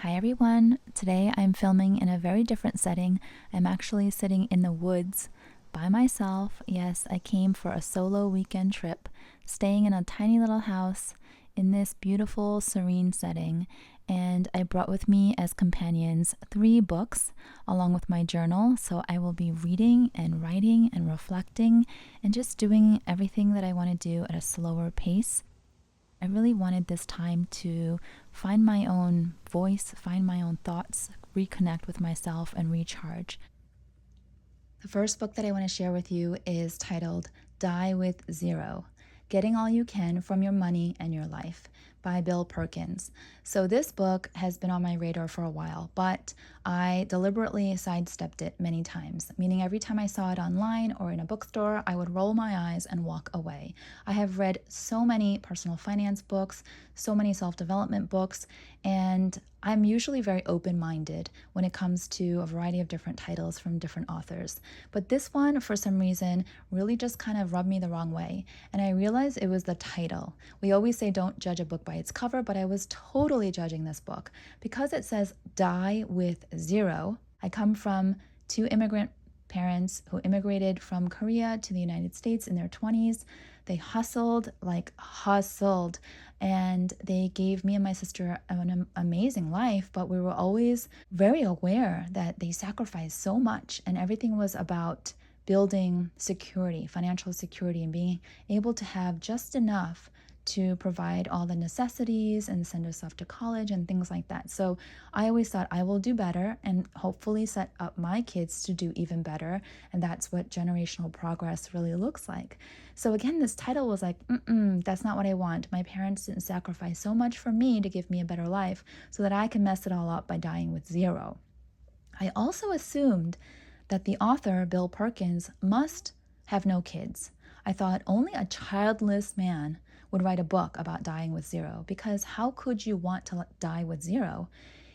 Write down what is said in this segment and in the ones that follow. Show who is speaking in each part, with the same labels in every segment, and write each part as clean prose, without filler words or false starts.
Speaker 1: Hi everyone. Today I'm filming in a very different setting. I'm actually sitting in the woods by myself. Yes, I came for a solo weekend trip, staying in a tiny little house in this beautiful, serene setting. And I brought with me as companions 3 books along with my journal. So I will be reading and writing and reflecting and just doing everything that I want to do at a slower pace. I really wanted this time to find my own voice, find my own thoughts, reconnect with myself, and recharge. The first book that I want to share with you is titled Die with Zero: Getting All You Can from Your Money and Your Life by Bill Perkins. So this book has been on my radar for a while, but I deliberately sidestepped it many times, meaning every time I saw it online or in a bookstore, I would roll my eyes and walk away. I have read so many personal finance books, so many self-development books, and I'm usually very open-minded when it comes to a variety of different titles from different authors. But this one, for some reason, really just kind of rubbed me the wrong way. And I realized it was the title. We always say don't judge a book by its cover, but I was totally judging this book because it says Die with Zero. I come from 2 immigrant parents who immigrated from Korea to the United States in their 20s. They hustled, and they gave me and my sister an amazing life, but we were always very aware that they sacrificed so much, and everything was about building security, financial security, and being able to have just enough to provide all the necessities and send us off to college and things like that. So I always thought I will do better and hopefully set up my kids to do even better. And that's what generational progress really looks like. So again, this title was like, that's not what I want. My parents didn't sacrifice so much for me to give me a better life so that I can mess it all up by dying with zero. I also assumed that the author, Bill Perkins, must have no kids. I thought only a childless man would write a book about dying with zero, because how could you want to die with zero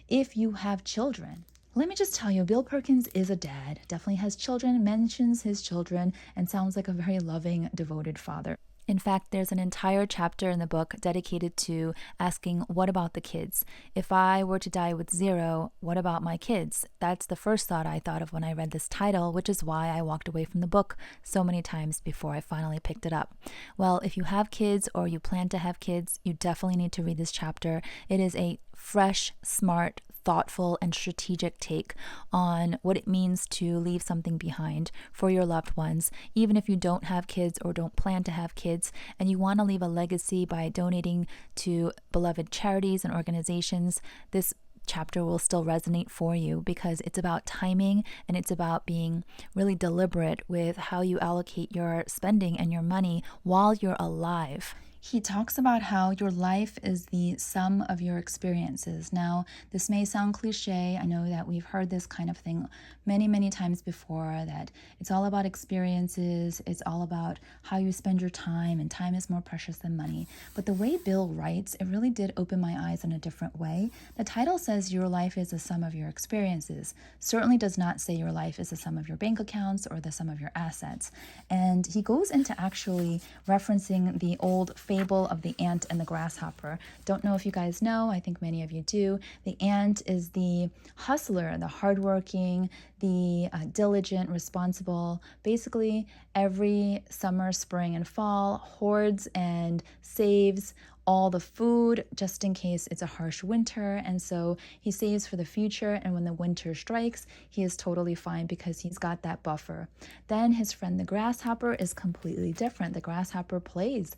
Speaker 1: if you have children? Let me just tell you, Bill Perkins is a dad, definitely has children, mentions his children, and sounds like a very loving, devoted father. In fact, there's an entire chapter in the book dedicated to asking, what about the kids? If I were to die with zero, what about my kids? That's the first thought I thought of when I read this title, which is why I walked away from the book so many times before I finally picked it up. Well, if you have kids or you plan to have kids, you definitely need to read this chapter. It is a fresh, smart, thoughtful and strategic take on what it means to leave something behind for your loved ones, even if you don't have kids or don't plan to have kids, and you want to leave a legacy by donating to beloved charities and organizations. This chapter will still resonate for you because it's about timing and it's about being really deliberate with how you allocate your spending and your money while you're alive. He talks about how your life is the sum of your experiences. Now, this may sound cliche. I know that we've heard this kind of thing many, many times before, that it's all about experiences. It's all about how you spend your time, and time is more precious than money. But the way Bill writes, it really did open my eyes in a different way. The title says your life is the sum of your experiences. Certainly does not say your life is the sum of your bank accounts or the sum of your assets. And he goes into actually referencing the old fable of the ant and the grasshopper. Don't know if you guys know, I think many of you do. The ant is the hustler, the hardworking, the diligent, responsible. Basically, every summer, spring, and fall, hoards and saves all the food just in case it's a harsh winter, and so he saves for the future, and when the winter strikes, he is totally fine because he's got that buffer. Then his friend the grasshopper is completely different. The grasshopper plays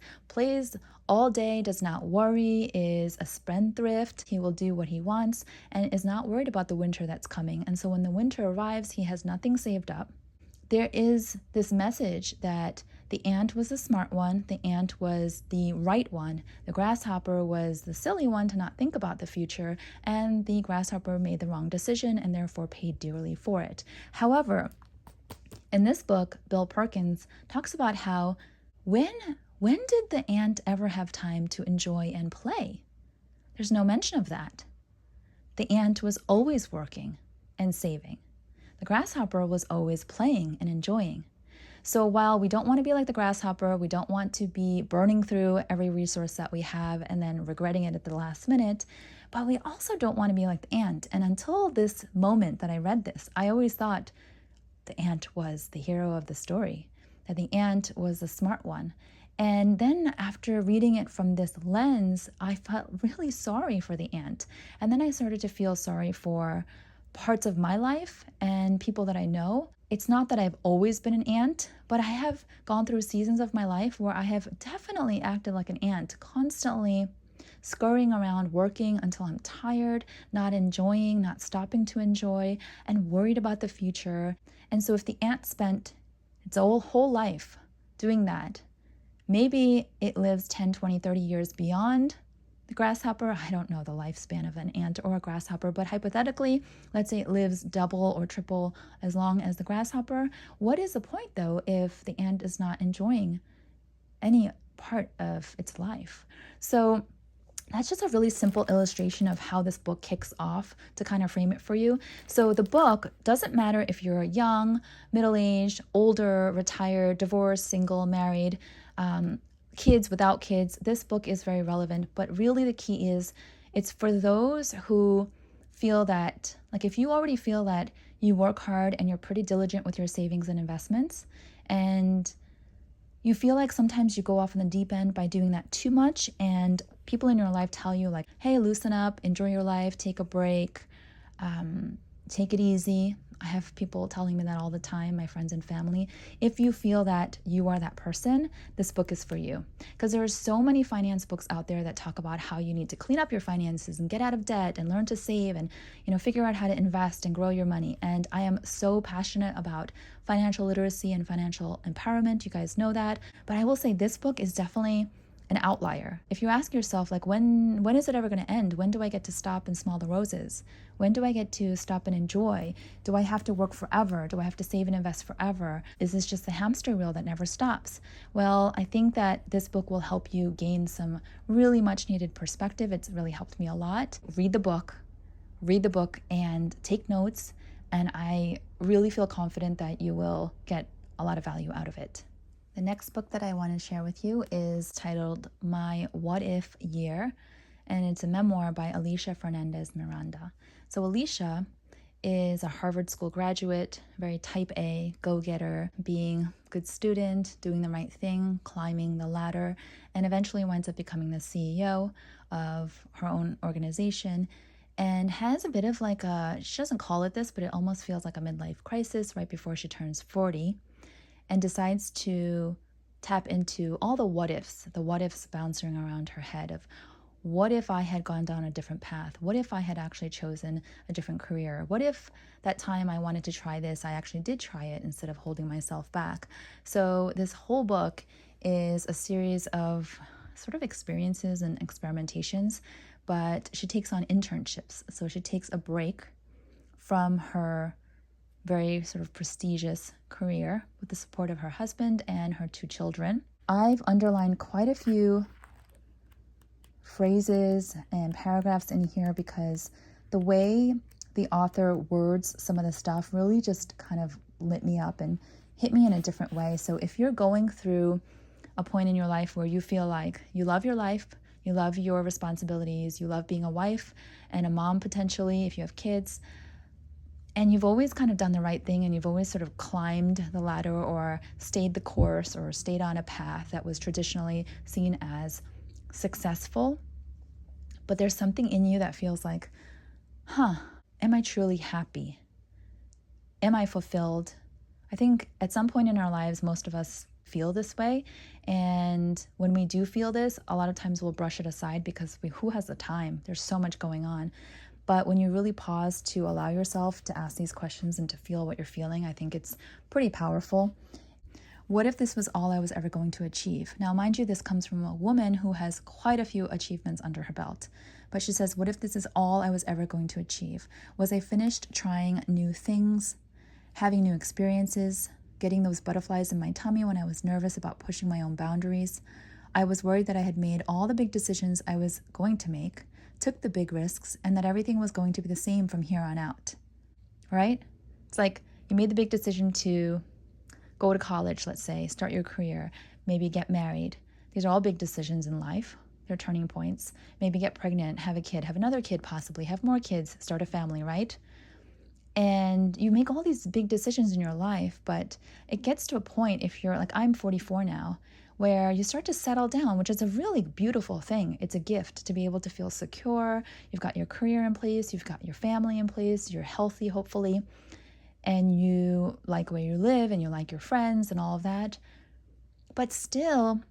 Speaker 1: all day, does not worry, is a spendthrift. He will do what he wants and is not worried about the winter that's coming. And so when the winter arrives, he has nothing saved up. There is this message that the ant was the smart one, the ant was the right one, the grasshopper was the silly one to not think about the future, and the grasshopper made the wrong decision and therefore paid dearly for it. However, in this book, Bill Perkins talks about how when did the ant ever have time to enjoy and play? There's no mention of that. The ant was always working and saving. The grasshopper was always playing and enjoying. So while we don't want to be like the grasshopper, we don't want to be burning through every resource that we have and then regretting it at the last minute, But we also don't want to be like the ant. And until this moment that I read this, I always thought the ant was the hero of the story, that the ant was the smart one. And then after reading it from this lens, I felt really sorry for the ant. And then I started to feel sorry for parts of my life and people that I know. It's not that I've always been an ant, but I have gone through seasons of my life where I have definitely acted like an ant, constantly scurrying around, working until I'm tired, not enjoying, not stopping to enjoy, and worried about the future. And so if the ant spent its whole life doing that, maybe it lives 10, 20, 30 years beyond the grasshopper. I don't know the lifespan of an ant or a grasshopper, but hypothetically, let's say it lives double or triple as long as the grasshopper. What is the point, though, if the ant is not enjoying any part of its life? So that's just a really simple illustration of how this book kicks off to kind of frame it for you. So the book doesn't matter if you're young, middle-aged, older, retired, divorced, single, married, kids, without kids. This book is very relevant, but really the key is it's for those who feel that, like if you already feel that you work hard and you're pretty diligent with your savings and investments, and you feel like sometimes you go off on the deep end by doing that too much, and people in your life tell you like, hey, loosen up, enjoy your life, take a break, take it easy. I have people telling me that all the time, my friends and family. If you feel that you are that person, this book is for you. Because there are so many finance books out there that talk about how you need to clean up your finances and get out of debt and learn to save and, figure out how to invest and grow your money. And I am so passionate about financial literacy and financial empowerment. You guys know that. But I will say this book is definitely an outlier. If you ask yourself, like, when is it ever going to end? When do I get to stop and smell the roses? When do I get to stop and enjoy? Do I have to work forever? Do I have to save and invest forever? Is this just a hamster wheel that never stops? Well, I think that this book will help you gain some really much needed perspective. It's really helped me a lot. Read the book and take notes. And I really feel confident that you will get a lot of value out of it. The next book that I want to share with you is titled My What If Year, and it's a memoir by Alicia Fernandez Miranda. So Alicia is a Harvard School graduate, very type A, go-getter, being a good student, doing the right thing, climbing the ladder, and eventually winds up becoming the CEO of her own organization, and has a bit of like she doesn't call it this, but it almost feels like a midlife crisis right before she turns 40. And decides to tap into all the what ifs bouncing around her head of, what if I had gone down a different path? What if I had actually chosen a different career? What if that time I wanted to try this, I actually did try it instead of holding myself back? So this whole book is a series of sort of experiences and experimentations, but she takes on internships. So she takes a break from her very sort of prestigious career with the support of her husband and her 2 children. I've underlined quite a few phrases and paragraphs in here because the way the author words some of the stuff really just kind of lit me up and hit me in a different way. So if you're going through a point in your life where you feel like you love your life, you love your responsibilities, you love being a wife and a mom potentially if you have kids, and you've always kind of done the right thing and you've always sort of climbed the ladder or stayed the course or stayed on a path that was traditionally seen as successful, but there's something in you that feels like, am I truly happy? Am I fulfilled? I think at some point in our lives, most of us feel this way. And when we do feel this, a lot of times we'll brush it aside because who has the time? There's so much going on. But when you really pause to allow yourself to ask these questions and to feel what you're feeling, I think it's pretty powerful. What if this was all I was ever going to achieve? Now, mind you, this comes from a woman who has quite a few achievements under her belt. But she says, what if this is all I was ever going to achieve? Was I finished trying new things, having new experiences, getting those butterflies in my tummy when I was nervous about pushing my own boundaries? I was worried that I had made all the big decisions I was going to make, took the big risks, and that everything was going to be the same from here on out, right? It's like you made the big decision to go to college, let's say, start your career, maybe get married. These are all big decisions in life. their turning points. Maybe get pregnant, have a kid, have another kid possibly, have more kids, start a family, right? And you make all these big decisions in your life, but it gets to a point, if you're like, I'm 44 now, where you start to settle down, which is a really beautiful thing. It's a gift to be able to feel secure. You've got your career in place, you've got your family in place, you're healthy, hopefully, and you like where you live and you like your friends and all of that. But still,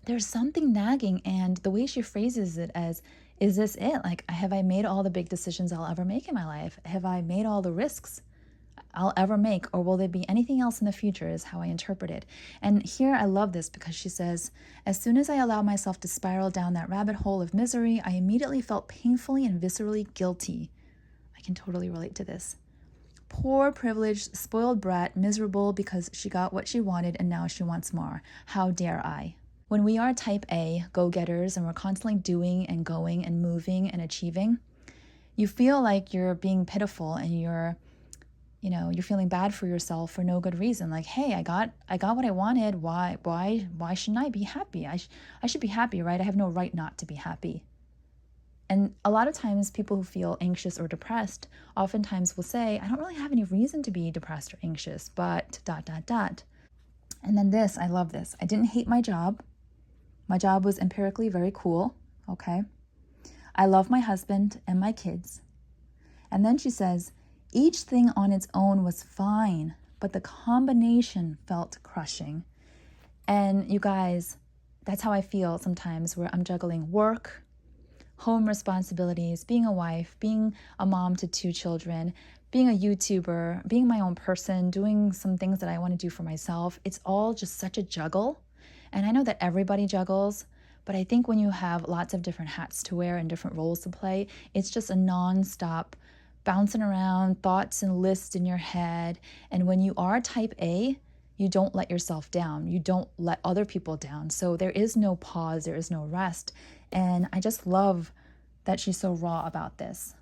Speaker 1: there's something nagging, and the way she phrases it as, is this it? Like, have I made all the big decisions I'll ever make in my life? Have I made all the risks I'll ever make? Or will there be anything else in the future, is how I interpret it. And here I love this because she says, as soon as I allowed myself to spiral down that rabbit hole of misery, I immediately felt painfully and viscerally guilty. I can totally relate to this. Poor, privileged, spoiled brat, miserable because she got what she wanted and now she wants more. How dare I? When we are type A, go-getters, and we're constantly doing and going and moving and achieving, you feel like you're being pitiful and you're feeling bad for yourself for no good reason. Like, hey, I got what I wanted. Why shouldn't I be happy? I should be happy, right? I have no right not to be happy. And a lot of times people who feel anxious or depressed oftentimes will say, I don't really have any reason to be depressed or anxious, but ... And then this, I love this. I didn't hate my job. My job was empirically very cool, okay? I love my husband and my kids. And then she says, each thing on its own was fine, but the combination felt crushing. And you guys, that's how I feel sometimes, where I'm juggling work, home responsibilities, being a wife, being a mom to 2 children, being a YouTuber, being my own person, doing some things that I want to do for myself. It's all just such a juggle. And I know that everybody juggles, but I think when you have lots of different hats to wear and different roles to play, it's just a nonstop bouncing around, thoughts and lists in your head. And when you are type A, you don't let yourself down. You don't let other people down. So there is no pause, there is no rest. And I just love that she's so raw about this.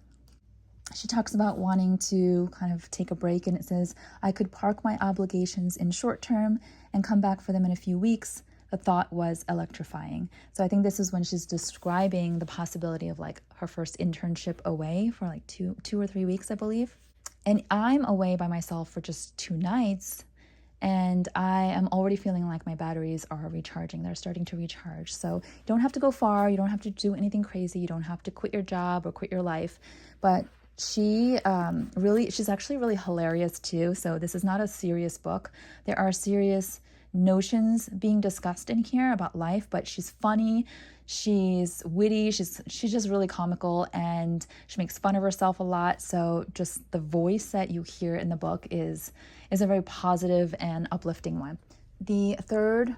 Speaker 1: She talks about wanting to kind of take a break, and it says, I could park my obligations in short term and come back for them in a few weeks. The thought was electrifying. So I think this is when she's describing the possibility of like her first internship away for like two or 3 weeks, I believe. And I'm away by myself for just 2 nights. And I am already feeling like my batteries are recharging. They're starting to recharge. So you don't have to go far. You don't have to do anything crazy. You don't have to quit your job or quit your life. But she's actually really hilarious too. So this is not a serious book. There are serious notions being discussed in here about life, but she's funny. She's witty. She's just really comical, and she makes fun of herself a lot. So just the voice that you hear in the book is a very positive and uplifting one. The third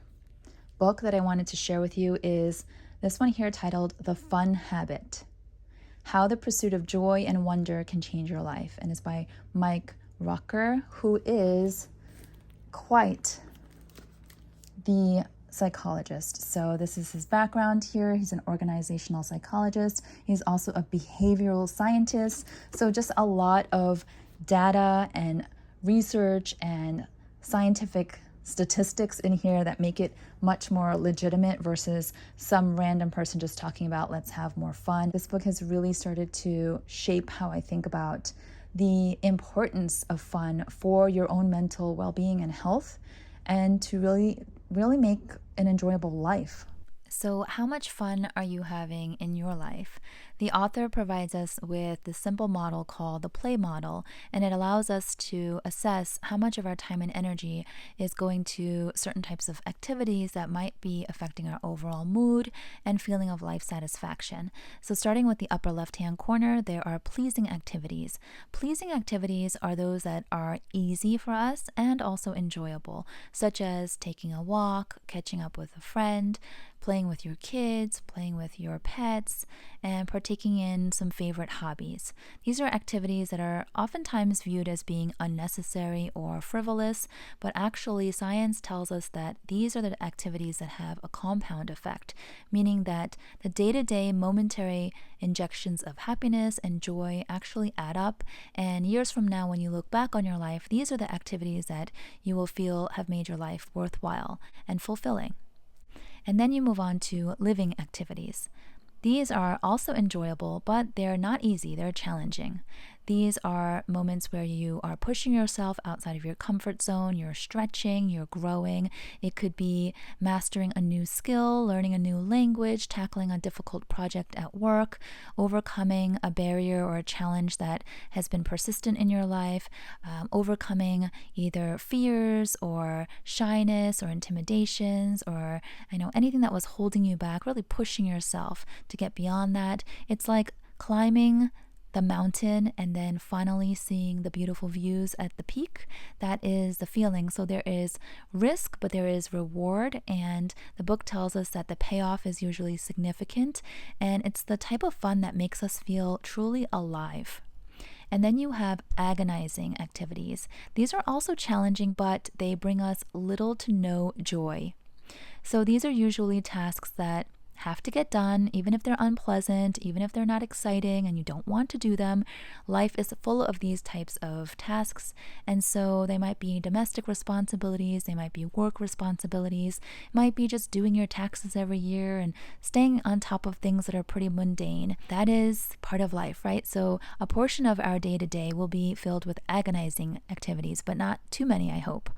Speaker 1: book that I wanted to share with you is this one here, titled The Fun Habit: How the Pursuit of Joy and Wonder Can Change Your Life, and it's by Mike Rucker, who is quite the psychologist. So this is his background here. He's an organizational psychologist. He's also a behavioral scientist. So just a lot of data and research and scientific statistics in here that make it much more legitimate versus some random person just talking about let's have more fun. This book has really started to shape how I think about the importance of fun for your own mental well-being and health, and to really make an enjoyable life. So how much fun are you having in your life? The author provides us with the simple model called the play model, and it allows us to assess how much of our time and energy is going to certain types of activities that might be affecting our overall mood and feeling of life satisfaction. So starting with the upper left-hand corner, there are pleasing activities. Pleasing activities are those that are easy for us and also enjoyable, such as taking a walk, catching up with a friend, playing with your kids, playing with your pets, and partaking in some favorite hobbies. These are activities that are oftentimes viewed as being unnecessary or frivolous, but actually science tells us that these are the activities that have a compound effect, meaning that the day-to-day momentary injections of happiness and joy actually add up, and years from now when you look back on your life, these are the activities that you will feel have made your life worthwhile and fulfilling. And then you move on to living activities. These are also enjoyable, but they're not easy, they're challenging. These are moments where you are pushing yourself outside of your comfort zone, you're stretching, you're growing. It could be mastering a new skill, learning a new language, tackling a difficult project at work, overcoming a barrier or a challenge that has been persistent in your life, overcoming either fears or shyness or intimidations or anything that was holding you back, really pushing yourself to get beyond that. It's like climbing the mountain and then finally seeing the beautiful views at the peak. That is the feeling. So there is risk, but there is reward. And the book tells us that the payoff is usually significant. And it's the type of fun that makes us feel truly alive. And then you have agonizing activities. These are also challenging, but they bring us little to no joy. So these are usually tasks that have to get done, even if they're unpleasant, even if they're not exciting and you don't want to do them. Life is full of these types of tasks, and so they might be domestic responsibilities, they might be work responsibilities, it might be just doing your taxes every year and staying on top of things that are pretty mundane. That is part of life, right? So a portion of our day-to-day will be filled with agonizing activities, but not too many, I hope.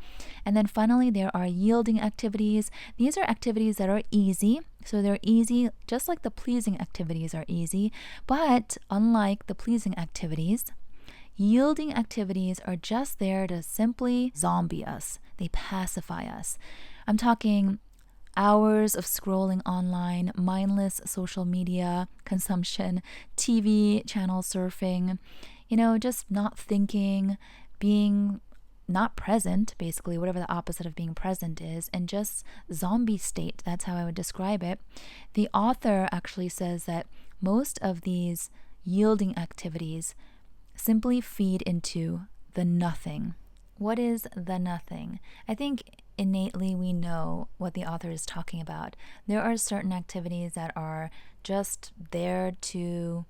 Speaker 1: And then finally, there are yielding activities. These are activities that are easy. So they're easy, just like the pleasing activities are easy, but unlike the pleasing activities, yielding activities are just there to simply zombie us. They pacify us. I'm talking hours of scrolling online, mindless social media consumption, TV channel surfing, just not thinking, being not present, basically, whatever the opposite of being present is, and just zombie state. That's how I would describe it. The author actually says that most of these yielding activities simply feed into the nothing. What is the nothing? I think innately we know what the author is talking about. There are certain activities that are just there to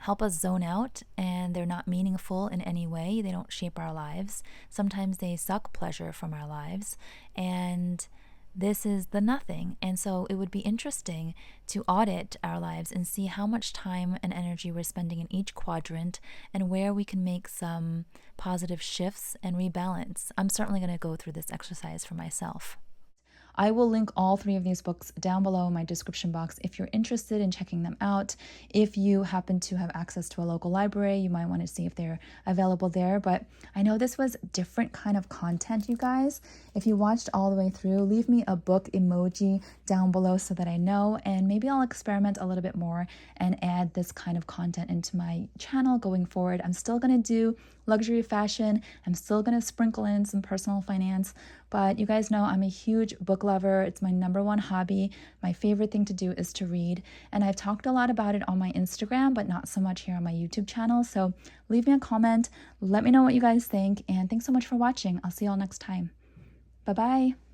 Speaker 1: help us zone out, and they're not meaningful in any way. They don't shape our lives. Sometimes they suck pleasure from our lives, and this is the nothing. And so it would be interesting to audit our lives and see how much time and energy we're spending in each quadrant and where we can make some positive shifts and rebalance. I'm certainly going to go through this exercise for myself. I will link all three of these books down below in my description box if you're interested in checking them out. If you happen to have access to a local library, you might want to see if they're available there. But I know this was different kind of content, you guys. If you watched all the way through, leave me a book emoji down below so that I know, and maybe I'll experiment a little bit more and add this kind of content into my channel going forward. I'm still going to do luxury fashion. I'm still going to sprinkle in some personal finance, but you guys know I'm a huge book lover. It's my number one hobby. My favorite thing to do is to read, and I've talked a lot about it on my Instagram, but not so much here on my YouTube channel. So leave me a comment. Let me know what you guys think, and thanks so much for watching. I'll see y'all next time. Bye-bye.